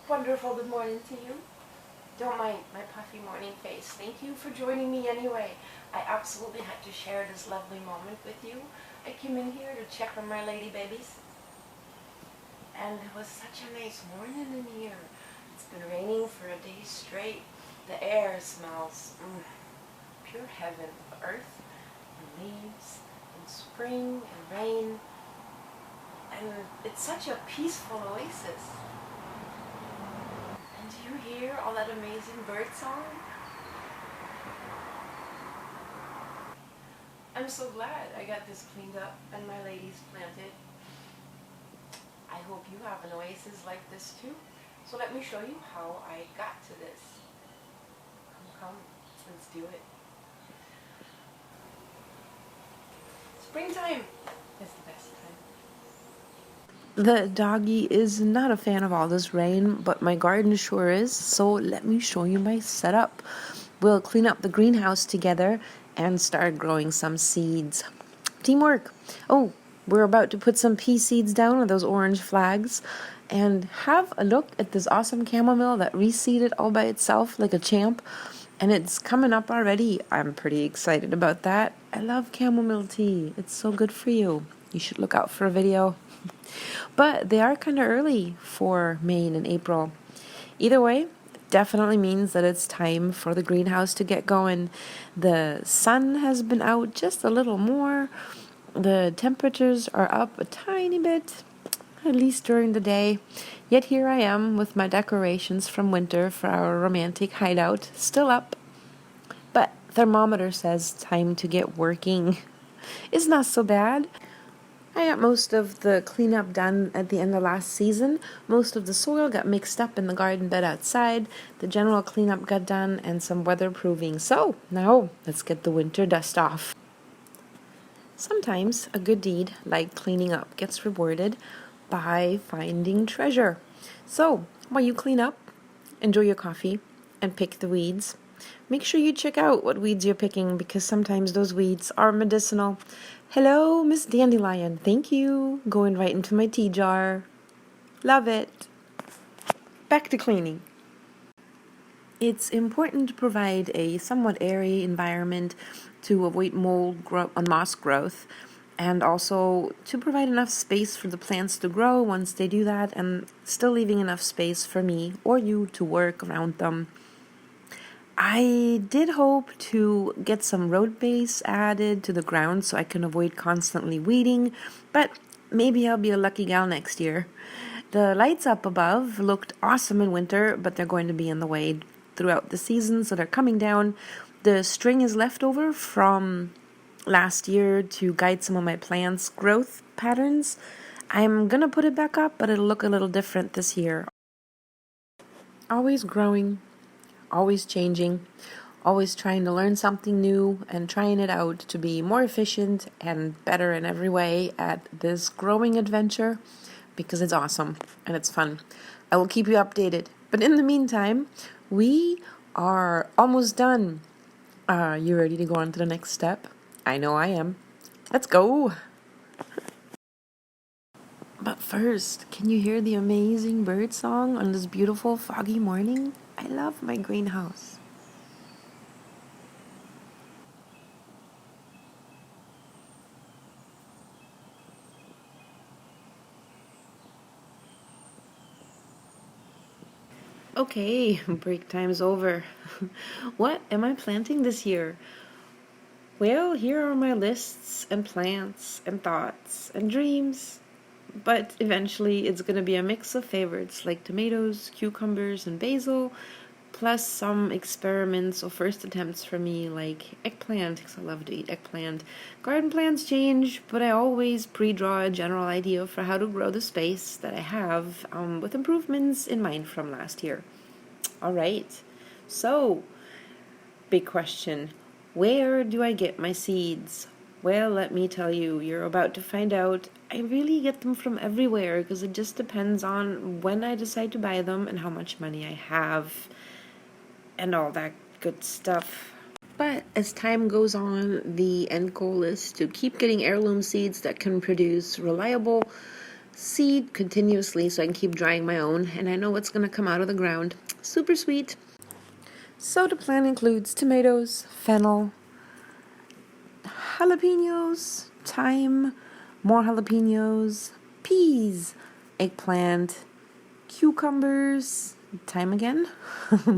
Wonderful good morning to you. Don't mind my puffy morning face. Thank you for joining me anyway. I absolutely had to share this lovely moment with you. I came in here to check on my lady babies. And it was such a nice morning in here. It's been raining for a day straight. The air smells pure heaven of earth and leaves and spring and rain. And it's such a peaceful oasis. And do you hear all that amazing bird song? I'm so glad I got this cleaned up and my ladies planted. I hope you have an oasis like this too. So let me show you how I got to this. Come, let's do it. Springtime is the best time. The doggy is not a fan of all this rain, but my garden sure is, so let me show you my setup. We'll clean up the greenhouse together and start growing some seeds. Teamwork! Oh, we're about to put some pea seeds down with those orange flags, and have a look at this awesome chamomile that reseeded all by itself like a champ, and it's coming up already. I'm pretty excited about that. I love chamomile tea. It's so good for you. You should look out for a video. But they are kind of early for May and April. Either way, it definitely means that it's time for the greenhouse to get going. The sun has been out just a little more. The temperatures are up a tiny bit, at least during the day. Yet here I am with my decorations from winter for our romantic hideout still up. But thermometer says time to get working. It's not so bad. I got most of the cleanup done at the end of last season. Most of the soil got mixed up in the garden bed outside. The general cleanup got done and some weatherproofing. So now let's get the winter dust off. Sometimes a good deed like cleaning up gets rewarded by finding treasure. So while you clean up, enjoy your coffee and pick the weeds. Make sure you check out what weeds you're picking because sometimes those weeds are medicinal. Hello, Miss Dandelion. Thank you. Going right into my tea jar. Love it. Back to cleaning. It's important to provide a somewhat airy environment to avoid mold and moss growth, and also to provide enough space for the plants to grow once they do that, and still leaving enough space for me or you to work around them. I did hope to get some road base added to the ground so I can avoid constantly weeding, but maybe I'll be a lucky gal next year. The lights up above looked awesome in winter, but they're going to be in the way throughout the season, so they're coming down. The string is left over from last year to guide some of my plants' growth patterns. I'm gonna put it back up, but it'll look a little different this year. Always growing, always changing, always trying to learn something new and trying it out to be more efficient and better in every way at this growing adventure because it's awesome and it's fun. I will keep you updated. But in the meantime, we are almost done. Are you ready to go on to the next step? I know I am. Let's go! But first, can you hear the amazing bird song on this beautiful foggy morning? I love my greenhouse. Okay, break time's over. What am I planting this year? Well, here are my lists and plants and thoughts and dreams. But eventually it's going to be a mix of favorites like tomatoes, cucumbers, and basil, plus some experiments or first attempts for me like eggplant, because I love to eat eggplant. Garden plans change, but I always pre-draw a general idea for how to grow the space that I have with improvements in mind from last year. Alright, so big question, where do I get my seeds? Well, let me tell you, you're about to find out. I really get them from everywhere because it just depends on when I decide to buy them and how much money I have and all that good stuff. But as time goes on, the end goal is to keep getting heirloom seeds that can produce reliable seed continuously so I can keep drying my own, and I know what's going to come out of the ground. Super sweet. So the plan includes tomatoes, fennel, jalapenos, thyme, more jalapenos, peas, eggplant, cucumbers, thyme again,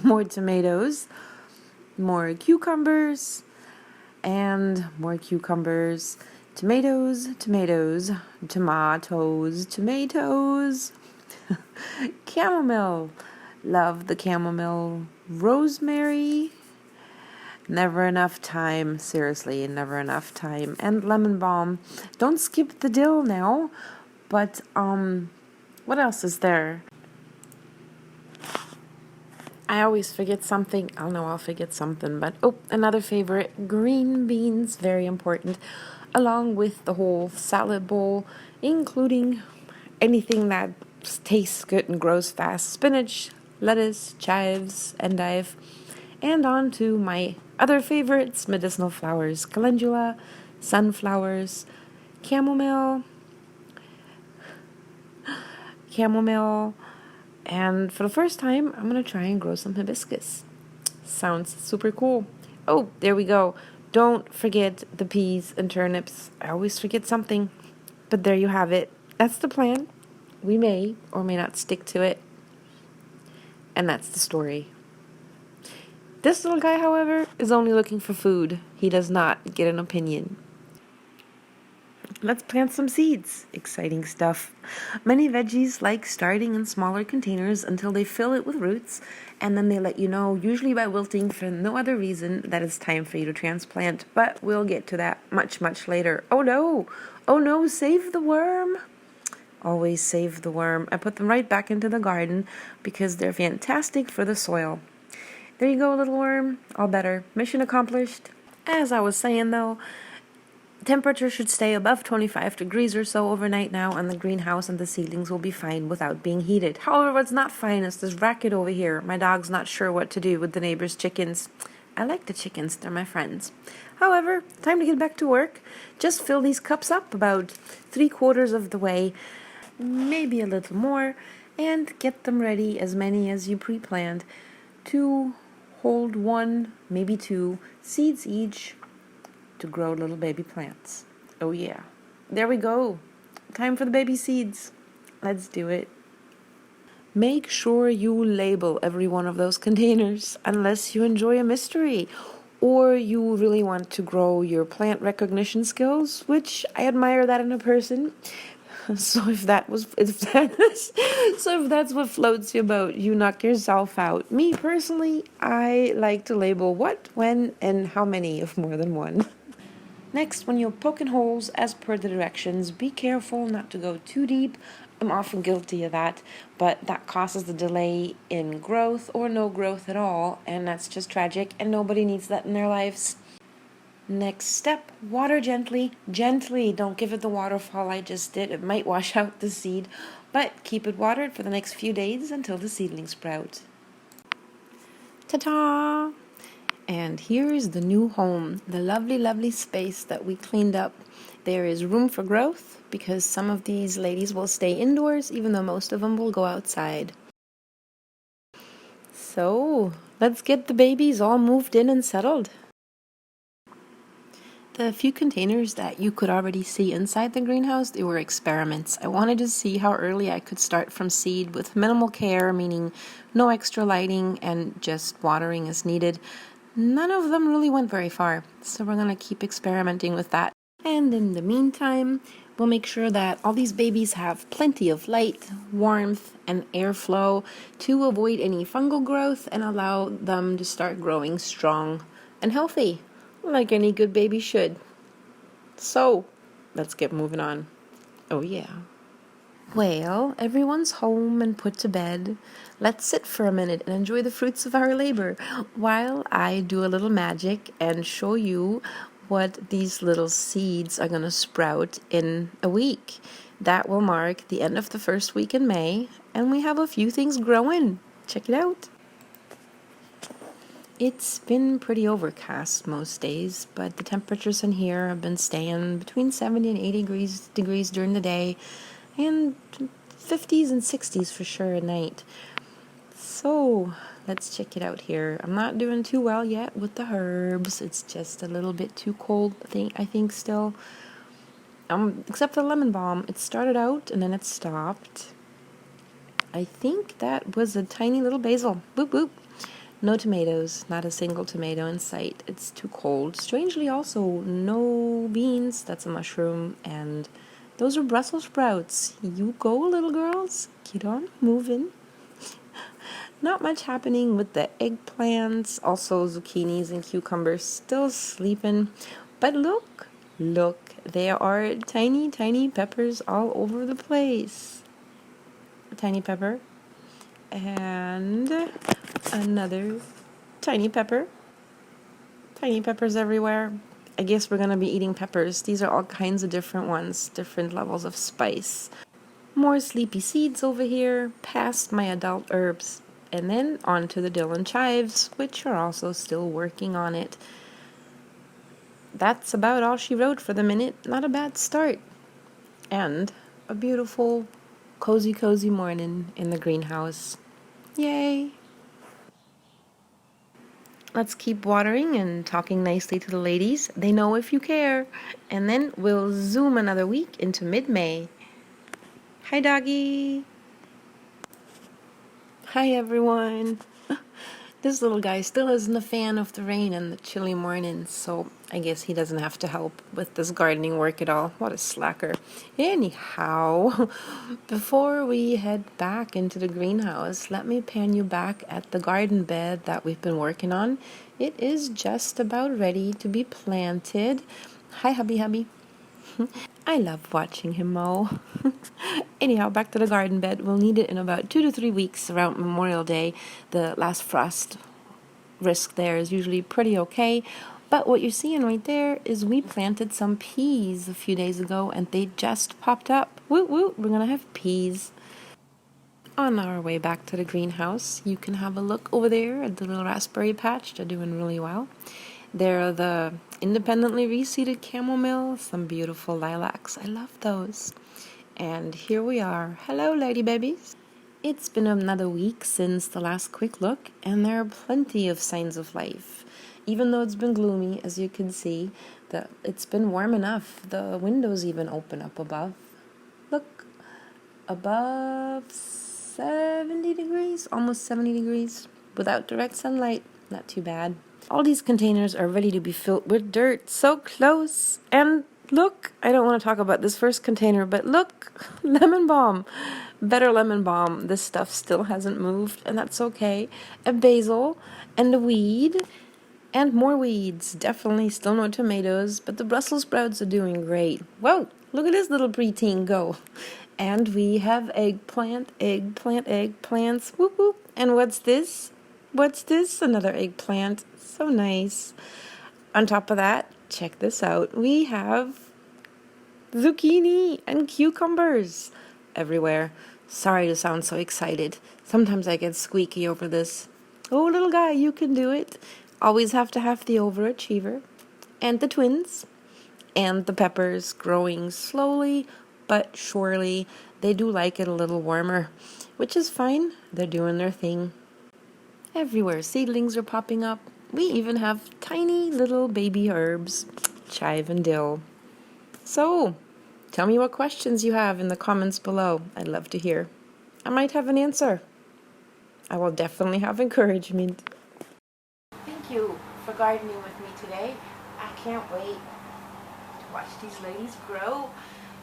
more tomatoes, more cucumbers, and more cucumbers, tomatoes, chamomile, love the chamomile, rosemary, never enough time, seriously, never enough time, and lemon balm. Don't skip the dill now, but what else is there? I always forget something. I'll forget something, but another favorite, green beans, very important, along with the whole salad bowl, including anything that tastes good and grows fast, spinach, lettuce, chives, endive, and on to my other favorites, medicinal flowers, calendula, sunflowers, chamomile, and for the first time, I'm going to try and grow some hibiscus. Sounds super cool. Oh, there we go. Don't forget the peas and turnips. I always forget something. But there you have it. That's the plan. We may or may not stick to it. And that's the story. This little guy, however, is only looking for food. He does not get an opinion. Let's plant some seeds. Exciting stuff. Many veggies like starting in smaller containers until they fill it with roots, and then they let you know, usually by wilting for no other reason, that it's time for you to transplant. But we'll get to that much, much later. Oh no, save the worm. Always save the worm. I put them right back into the garden because they're fantastic for the soil. There you go, little worm. All better. Mission accomplished. As I was saying though, temperature should stay above 25 degrees or so overnight now, and the greenhouse and the seedlings will be fine without being heated. However, what's not fine is this racket over here. My dog's not sure what to do with the neighbor's chickens. I like the chickens, they're my friends. However, time to get back to work. Just fill these cups up about 3/4 of the way, maybe a little more, and get them ready, as many as you pre-planned, to hold 1, maybe 2 seeds each to grow little baby plants. Oh yeah. There we go. Time for the baby seeds. Let's do it. Make sure you label every one of those containers unless you enjoy a mystery or you really want to grow your plant recognition skills, which I admire that in a person. So if that's what floats your boat, you knock yourself out. Me personally, I like to label what, when, and how many of more than one. Next, when you're poking holes as per the directions, be careful not to go too deep. I'm often guilty of that, but that causes the delay in growth or no growth at all, and that's just tragic, and nobody needs that in their lives. Next step, water gently. Gently, don't give it the waterfall I just did. It might wash out the seed, but keep it watered for the next few days until the seedlings sprout. Ta-ta! And here is the new home, the lovely, lovely space that we cleaned up. There is room for growth because some of these ladies will stay indoors, even though most of them will go outside. So, let's get the babies all moved in and settled. The few containers that you could already see inside the greenhouse, they were experiments. I wanted to see how early I could start from seed with minimal care, meaning no extra lighting and just watering as needed. None of them really went very far, so we're going to keep experimenting with that. And in the meantime, we'll make sure that all these babies have plenty of light, warmth, and airflow to avoid any fungal growth and allow them to start growing strong and healthy, like any good baby should. So, let's get moving on. Oh yeah. Well, everyone's home and put to bed. Let's sit for a minute and enjoy the fruits of our labor while I do a little magic and show you what these little seeds are going to sprout in a week. That will mark the end of the first week in May, and we have a few things growing. Check it out. It's been pretty overcast most days, but the temperatures in here have been staying between 70 and 80 degrees during the day. and 50s and 60s for sure at night. So let's check it out here. I'm not doing too well yet with the herbs. It's just a little bit too cold, I think still. Except for the lemon balm. It started out and then it stopped. I think that was a tiny little basil. Boop boop. No tomatoes, not a single tomato in sight. It's too cold. Strangely also, no beans. That's a mushroom. And those are Brussels sprouts. You go, little girls. Get on moving. Not much happening with the eggplants. Also zucchinis and cucumbers still sleeping. But look, there are tiny, tiny peppers all over the place. A tiny pepper. And another tiny pepper. Tiny peppers everywhere. I guess we're going to be eating peppers. These are all kinds of different ones, different levels of spice. More sleepy seeds over here, past my adult herbs. And then on to the dill and chives, which are also still working on it. That's about all she wrote for the minute. Not a bad start. And a beautiful, cozy, cozy morning in the greenhouse. Yay! Let's keep watering and talking nicely to the ladies. They know if you care. And then we'll zoom another week into mid-May. Hi, doggy. Hi, everyone. This little guy still isn't a fan of the rain and the chilly mornings, so I guess he doesn't have to help with this gardening work at all. What a slacker. Anyhow, before we head back into the greenhouse, let me pan you back at the garden bed that we've been working on. It is just about ready to be planted. Hi, hubby. I love watching him mow. Anyhow, back to the garden bed. We'll need it in about 2 to 3 weeks around Memorial Day. The last frost risk there is usually pretty okay. But what you're seeing right there is we planted some peas a few days ago and they just popped up. Woot woot, we're gonna have peas. On our way back to the greenhouse, you can have a look over there at the little raspberry patch. They're doing really well. There are the independently reseeded chamomile, some beautiful lilacs. I love those. And here we are. Hello, lady babies. It's been another week since the last quick look, and there are plenty of signs of life. Even though it's been gloomy, as you can see, it's been warm enough. The windows even open up above. Look, above 70 degrees, almost 70 degrees, without direct sunlight. Not too bad. All these containers are ready to be filled with dirt. So close. And look, I don't want to talk about this first container, but look, lemon balm. Better lemon balm. This stuff still hasn't moved, and that's okay. A basil and a weed and more weeds. Definitely still no tomatoes, but the Brussels sprouts are doing great. Whoa, look at this little preteen go. And we have eggplants. Whoop whoop. And what's this? Another eggplant. So nice. On top of that, check this out. We have zucchini and cucumbers everywhere. Sorry to sound so excited. Sometimes I get squeaky over this. Oh, little guy, you can do it. Always have to have the overachiever. And the twins. And the peppers growing slowly but surely. They do like it a little warmer, which is fine. They're doing their thing. Everywhere seedlings are popping up. We even have tiny little baby herbs, chive and dill. So, tell me what questions you have in the comments below. I'd love to hear. I might have an answer. I will definitely have encouragement. Thank you for gardening with me today. I can't wait to watch these ladies grow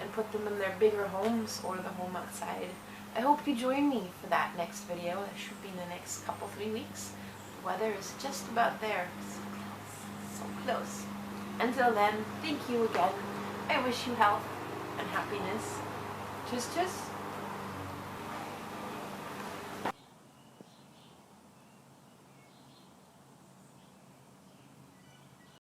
and put them in their bigger homes or the home outside. I hope you join me for that next video. It should be in the next 3 weeks. The weather is just about there. So close. Until then, thank you again. I wish you health and happiness. Tschüss, tschüss.